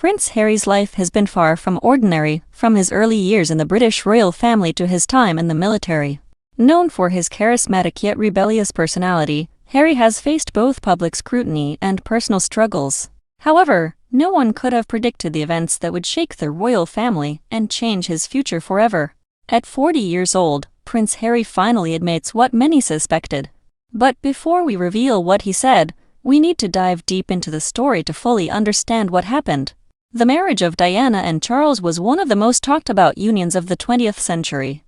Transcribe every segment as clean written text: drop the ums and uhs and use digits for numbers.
Prince Harry's life has been far from ordinary, from his early years in the British royal family to his time in the military. Known for his charismatic yet rebellious personality, Harry has faced both public scrutiny and personal struggles. However, no one could have predicted the events that would shake the royal family and change his future forever. At 40 years old, Prince Harry finally admits what many suspected. But before we reveal what he said, we need to dive deep into the story to fully understand what happened. The marriage of Diana and Charles was one of the most talked about unions of the 20th century.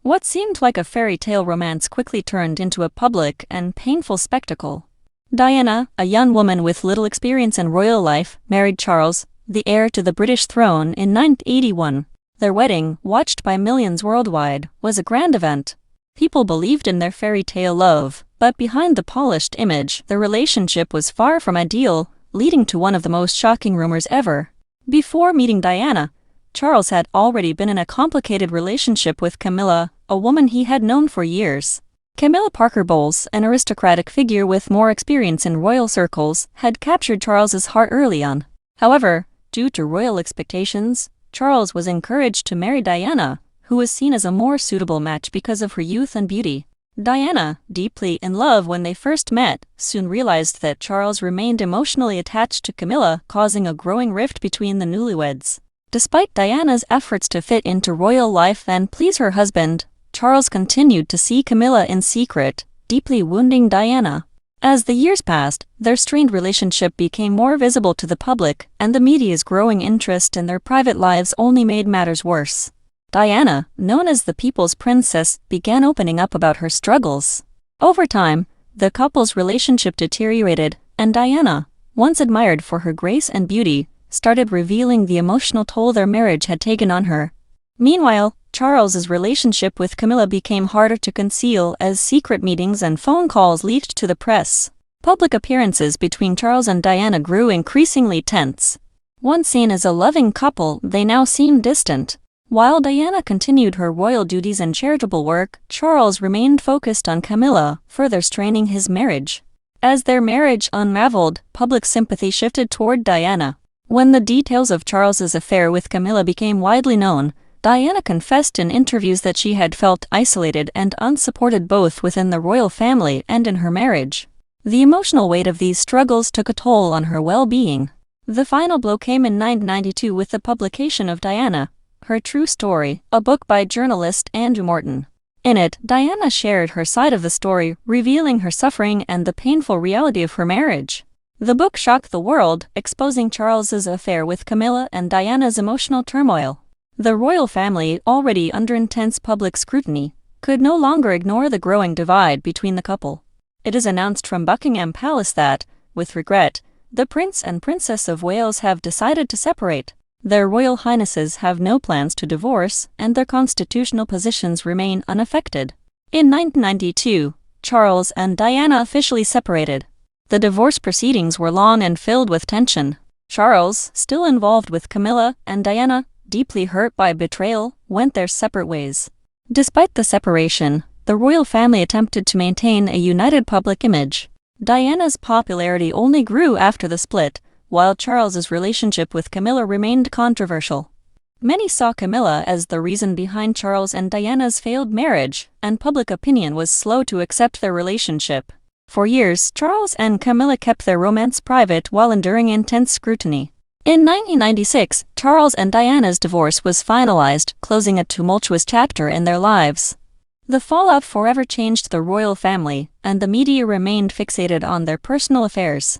What seemed like a fairy tale romance quickly turned into a public and painful spectacle. Diana, a young woman with little experience in royal life, married Charles, the heir to the British throne, in 981. Their wedding, watched by millions worldwide, was a grand event. People believed in their fairy tale love, but behind the polished image, their relationship was far from ideal, leading to one of the most shocking rumors ever. Before meeting Diana, Charles had already been in a complicated relationship with Camilla, a woman he had known for years. Camilla Parker Bowles, an aristocratic figure with more experience in royal circles, had captured Charles's heart early on. However, due to royal expectations, Charles was encouraged to marry Diana, who was seen as a more suitable match because of her youth and beauty. Diana, deeply in love when they first met, soon realized that Charles remained emotionally attached to Camilla, causing a growing rift between the newlyweds. Despite Diana's efforts to fit into royal life and please her husband, Charles continued to see Camilla in secret, deeply wounding Diana. As the years passed, their strained relationship became more visible to the public, and the media's growing interest in their private lives only made matters worse. Diana, known as the People's Princess, began opening up about her struggles. Over time, the couple's relationship deteriorated, and Diana, once admired for her grace and beauty, started revealing the emotional toll their marriage had taken on her. Meanwhile, Charles's relationship with Camilla became harder to conceal as secret meetings and phone calls leaked to the press. Public appearances between Charles and Diana grew increasingly tense. Once seen as a loving couple, they now seemed distant. While Diana continued her royal duties and charitable work, Charles remained focused on Camilla, further straining his marriage. As their marriage unraveled, public sympathy shifted toward Diana. When the details of Charles's affair with Camilla became widely known, Diana confessed in interviews that she had felt isolated and unsupported both within the royal family and in her marriage. The emotional weight of these struggles took a toll on her well-being. The final blow came in 992 with the publication of Diana, Her True Story, a book by journalist Andrew Morton. In it, Diana shared her side of the story, revealing her suffering and the painful reality of her marriage. The book shocked the world, exposing Charles's affair with Camilla and Diana's emotional turmoil. The royal family, already under intense public scrutiny, could no longer ignore the growing divide between the couple. It is announced from Buckingham Palace that, with regret, the Prince and Princess of Wales have decided to separate. Their Royal Highnesses have no plans to divorce, and their constitutional positions remain unaffected. In 1992, Charles and Diana officially separated. The divorce proceedings were long and filled with tension. Charles, still involved with Camilla, and Diana, deeply hurt by betrayal, went their separate ways. Despite the separation, the royal family attempted to maintain a united public image. Diana's popularity only grew after the split, while Charles's relationship with Camilla remained controversial. Many saw Camilla as the reason behind Charles and Diana's failed marriage, and public opinion was slow to accept their relationship. For years, Charles and Camilla kept their romance private while enduring intense scrutiny. In 1996, Charles and Diana's divorce was finalized, closing a tumultuous chapter in their lives. The fallout forever changed the royal family, and the media remained fixated on their personal affairs.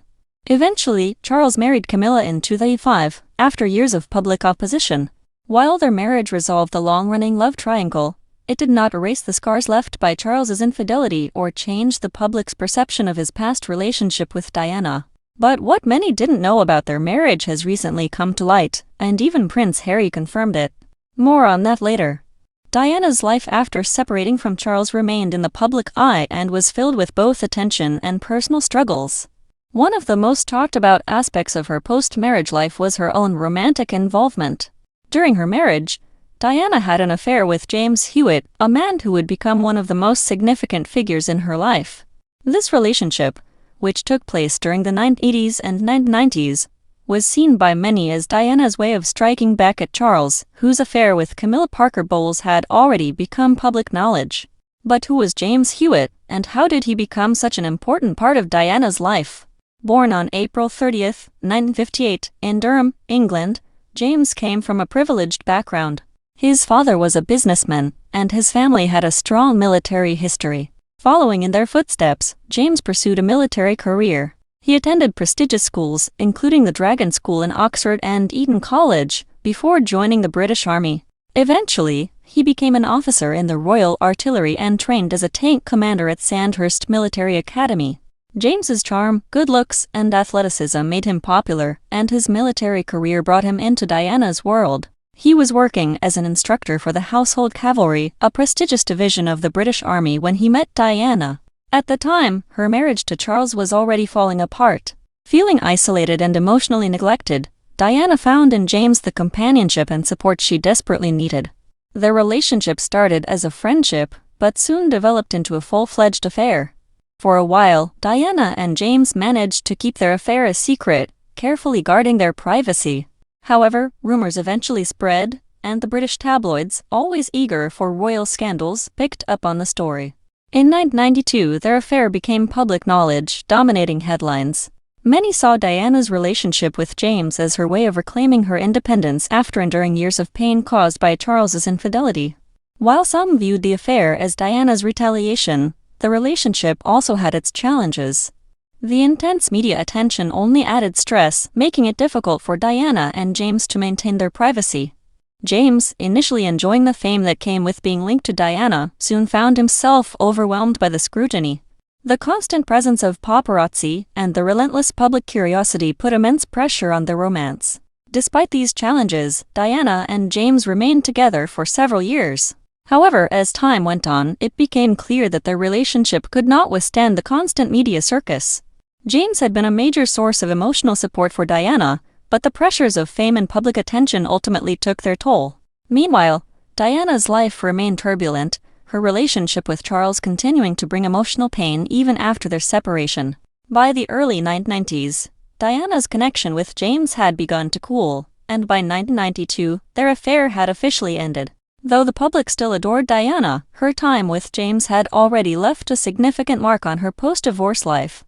Eventually, Charles married Camilla in 2005, after years of public opposition. While their marriage resolved the long-running love triangle, it did not erase the scars left by Charles's infidelity or change the public's perception of his past relationship with Diana. But what many didn't know about their marriage has recently come to light, and even Prince Harry confirmed it. More on that later. Diana's life after separating from Charles remained in the public eye and was filled with both attention and personal struggles. One of the most talked about aspects of her post-marriage life was her own romantic involvement. During her marriage, Diana had an affair with James Hewitt, a man who would become one of the most significant figures in her life. This relationship, which took place during the 1980s and 1990s, was seen by many as Diana's way of striking back at Charles, whose affair with Camilla Parker Bowles had already become public knowledge. But who was James Hewitt, and how did he become such an important part of Diana's life? Born on April 30, 1958, in Durham, England, James came from a privileged background. His father was a businessman, and his family had a strong military history. Following in their footsteps, James pursued a military career. He attended prestigious schools, including the Dragon School in Oxford and Eton College, before joining the British Army. Eventually, he became an officer in the Royal Artillery and trained as a tank commander at Sandhurst Military Academy. James's charm, good looks, and athleticism made him popular, and his military career brought him into Diana's world. He was working as an instructor for the Household Cavalry, a prestigious division of the British Army, when he met Diana. At the time, her marriage to Charles was already falling apart. Feeling isolated and emotionally neglected, Diana found in James the companionship and support she desperately needed. Their relationship started as a friendship, but soon developed into a full-fledged affair. For a while, Diana and James managed to keep their affair a secret, carefully guarding their privacy. However, rumors eventually spread, and the British tabloids, always eager for royal scandals, picked up on the story. In 1992, their affair became public knowledge, dominating headlines. Many saw Diana's relationship with James as her way of reclaiming her independence after enduring years of pain caused by Charles's infidelity. While some viewed the affair as Diana's retaliation, the relationship also had its challenges. The intense media attention only added stress, making it difficult for Diana and James to maintain their privacy. James, initially enjoying the fame that came with being linked to Diana, soon found himself overwhelmed by the scrutiny. The constant presence of paparazzi and the relentless public curiosity put immense pressure on their romance. Despite these challenges, Diana and James remained together for several years. However, as time went on, it became clear that their relationship could not withstand the constant media circus. James had been a major source of emotional support for Diana, but the pressures of fame and public attention ultimately took their toll. Meanwhile, Diana's life remained turbulent, her relationship with Charles continuing to bring emotional pain even after their separation. By the early 1990s, Diana's connection with James had begun to cool, and by 1992, their affair had officially ended. Though the public still adored Diana, her time with James had already left a significant mark on her post-divorce life.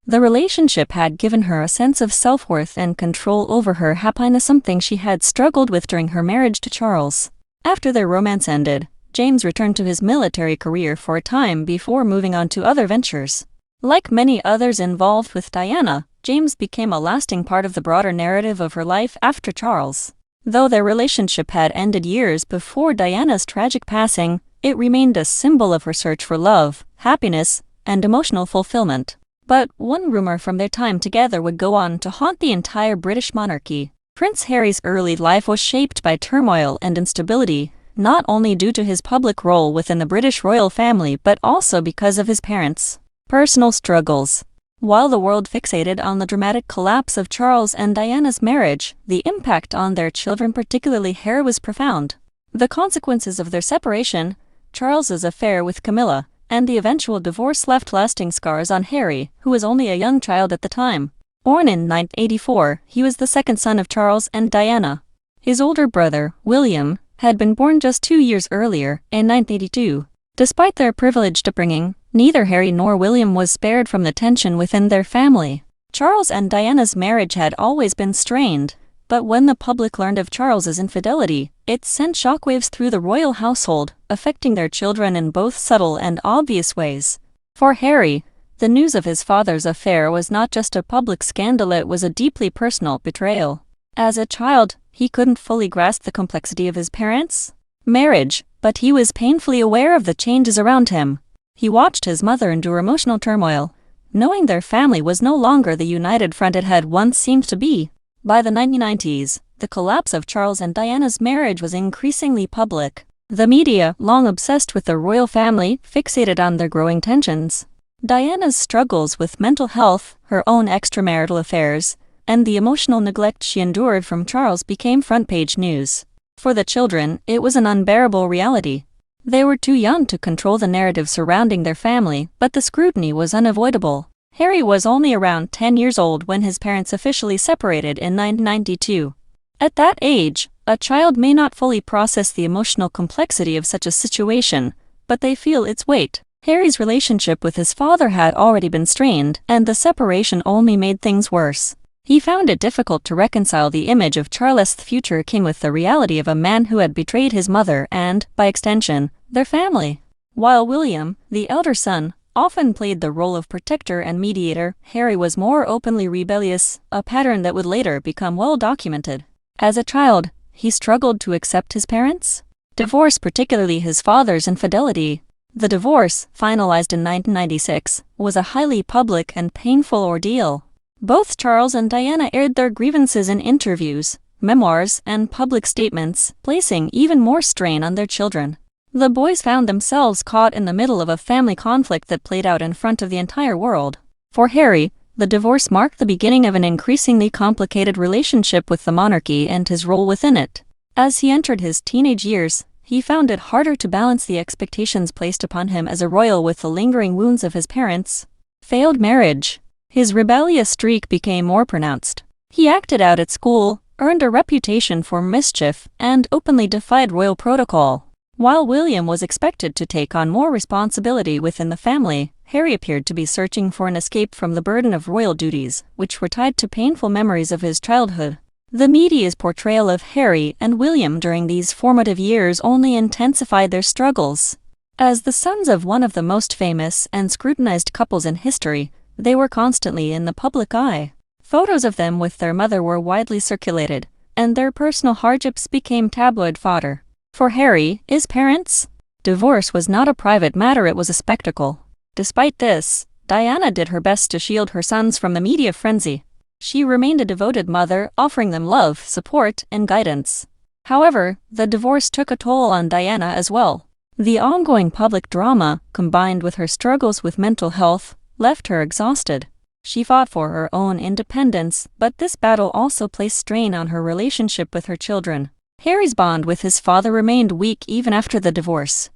The relationship had given her a sense of self-worth and control over her happiness, something she had struggled with during her marriage to Charles. After their romance ended, James returned to his military career for a time before moving on to other ventures. Like many others involved with Diana, James became a lasting part of the broader narrative of her life after Charles. Though their relationship had ended years before Diana's tragic passing, it remained a symbol of her search for love, happiness, and emotional fulfillment. But one rumor from their time together would go on to haunt the entire British monarchy. Prince Harry's early life was shaped by turmoil and instability, not only due to his public role within the British royal family but also because of his parents' personal struggles. While the world fixated on the dramatic collapse of Charles and Diana's marriage, the impact on their children, particularly Harry, was profound. The consequences of their separation, Charles's affair with Camilla, and the eventual divorce left lasting scars on Harry, who was only a young child at the time. Born in 1984, he was the second son of Charles and Diana. His older brother, William, had been born just 2 years earlier, in 1982. Despite their privileged upbringing, neither Harry nor William was spared from the tension within their family. Charles and Diana's marriage had always been strained, but when the public learned of Charles's infidelity, it sent shockwaves through the royal household, affecting their children in both subtle and obvious ways. For Harry, the news of his father's affair was not just a public scandal, it was a deeply personal betrayal. As a child, he couldn't fully grasp the complexity of his parents' marriage, but he was painfully aware of the changes around him. He watched his mother endure emotional turmoil, knowing their family was no longer the united front it had once seemed to be. By the 1990s, the collapse of Charles and Diana's marriage was increasingly public. The media, long obsessed with the royal family, fixated on their growing tensions. Diana's struggles with mental health, her own extramarital affairs, and the emotional neglect she endured from Charles became front-page news. For the children, it was an unbearable reality. They were too young to control the narrative surrounding their family, but the scrutiny was unavoidable. Harry was only around 10 years old when his parents officially separated in 1992. At that age, a child may not fully process the emotional complexity of such a situation, but they feel its weight. Harry's relationship with his father had already been strained, and the separation only made things worse. He found it difficult to reconcile the image of Charles, the future king, with the reality of a man who had betrayed his mother and, by extension, their family. While William, the elder son, often played the role of protector and mediator, Harry was more openly rebellious, a pattern that would later become well documented. As a child, he struggled to accept his parents' divorce, particularly his father's infidelity. The divorce, finalized in 1996, was a highly public and painful ordeal. Both Charles and Diana aired their grievances in interviews, memoirs, and public statements, placing even more strain on their children. The boys found themselves caught in the middle of a family conflict that played out in front of the entire world. For Harry, the divorce marked the beginning of an increasingly complicated relationship with the monarchy and his role within it. As he entered his teenage years, he found it harder to balance the expectations placed upon him as a royal with the lingering wounds of his parents' failed marriage. His rebellious streak became more pronounced. He acted out at school, earned a reputation for mischief, and openly defied royal protocol. While William was expected to take on more responsibility within the family, Harry appeared to be searching for an escape from the burden of royal duties, which were tied to painful memories of his childhood. The media's portrayal of Harry and William during these formative years only intensified their struggles. As the sons of one of the most famous and scrutinized couples in history, they were constantly in the public eye. Photos of them with their mother were widely circulated, and their personal hardships became tabloid fodder. For Harry, his parents' divorce was not a private matter, it was a spectacle. Despite this, Diana did her best to shield her sons from the media frenzy. She remained a devoted mother, offering them love, support, and guidance. However, the divorce took a toll on Diana as well. The ongoing public drama, combined with her struggles with mental health, left her exhausted. She fought for her own independence, but this battle also placed strain on her relationship with her children. Harry's bond with his father remained weak even after the divorce.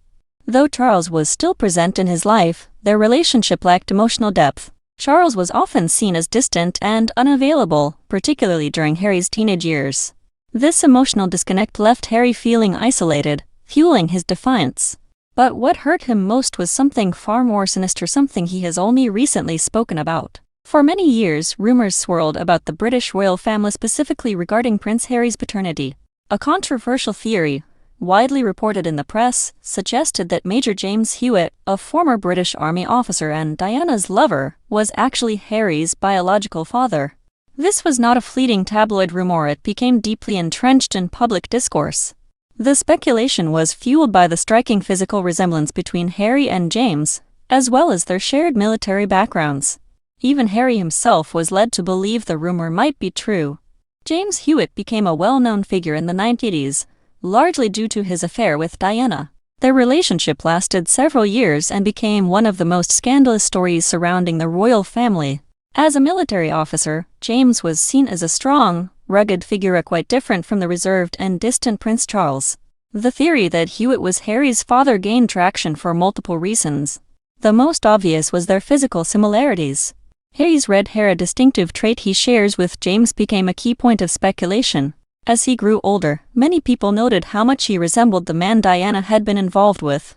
Though Charles was still present in his life, their relationship lacked emotional depth. Charles was often seen as distant and unavailable, particularly during Harry's teenage years. This emotional disconnect left Harry feeling isolated, fueling his defiance. But what hurt him most was something far more sinister, something he has only recently spoken about. For many years, rumors swirled about the British royal family, specifically regarding Prince Harry's paternity. A controversial theory, widely reported in the press, suggested that Major James Hewitt, a former British Army officer and Diana's lover, was actually Harry's biological father. This was not a fleeting tabloid rumor, it became deeply entrenched in public discourse. The speculation was fueled by the striking physical resemblance between Harry and James, as well as their shared military backgrounds. Even Harry himself was led to believe the rumor might be true. James Hewitt became a well-known figure in the 1980s, largely due to his affair with Diana. Their relationship lasted several years and became one of the most scandalous stories surrounding the royal family. As a military officer, James was seen as a strong, rugged figure, quite different from the reserved and distant Prince Charles. The theory that Hewitt was Harry's father gained traction for multiple reasons. The most obvious was their physical similarities. Harry's red hair, a distinctive trait he shares with James, became a key point of speculation. As he grew older, many people noted how much he resembled the man Diana had been involved with.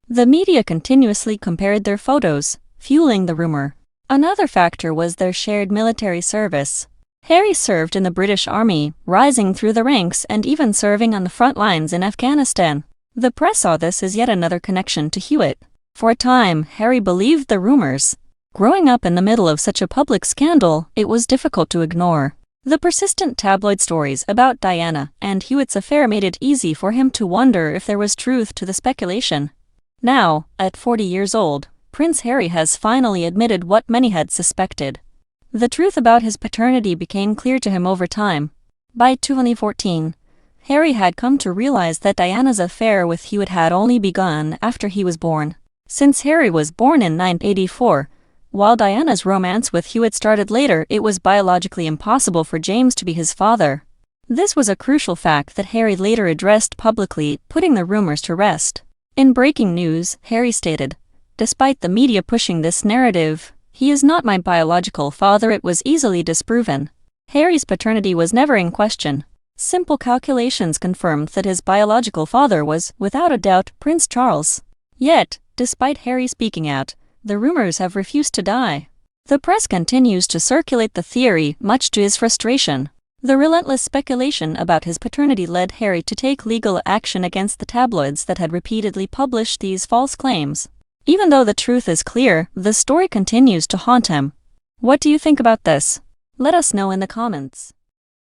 The media continuously compared their photos, fueling the rumor. Another factor was their shared military service. Harry served in the British Army, rising through the ranks and even serving on the front lines in Afghanistan. The press saw this as yet another connection to Hewitt. For a time, Harry believed the rumors. Growing up in the middle of such a public scandal, it was difficult to ignore. The persistent tabloid stories about Diana and Hewitt's affair made it easy for him to wonder if there was truth to the speculation. Now, at 40 years old, Prince Harry has finally admitted what many had suspected. The truth about his paternity became clear to him over time. By 2014, Harry had come to realize that Diana's affair with Hewitt had only begun after he was born. Since Harry was born in 1984, while Diana's romance with Hewitt started later, it was biologically impossible for James to be his father. This was a crucial fact that Harry later addressed publicly, putting the rumors to rest. In breaking news, Harry stated, "Despite the media pushing this narrative, He is not my biological father. It was easily disproven. Harry's paternity was never in question. Simple calculations confirmed that his biological father was, without a doubt, Prince Charles. Yet, despite Harry speaking out, the rumors have refused to die. The press continues to circulate the theory, much to his frustration. The relentless speculation about his paternity led Harry to take legal action against the tabloids that had repeatedly published these false claims. Even though the truth is clear, the story continues to haunt him. What do you think about this? Let us know in the comments.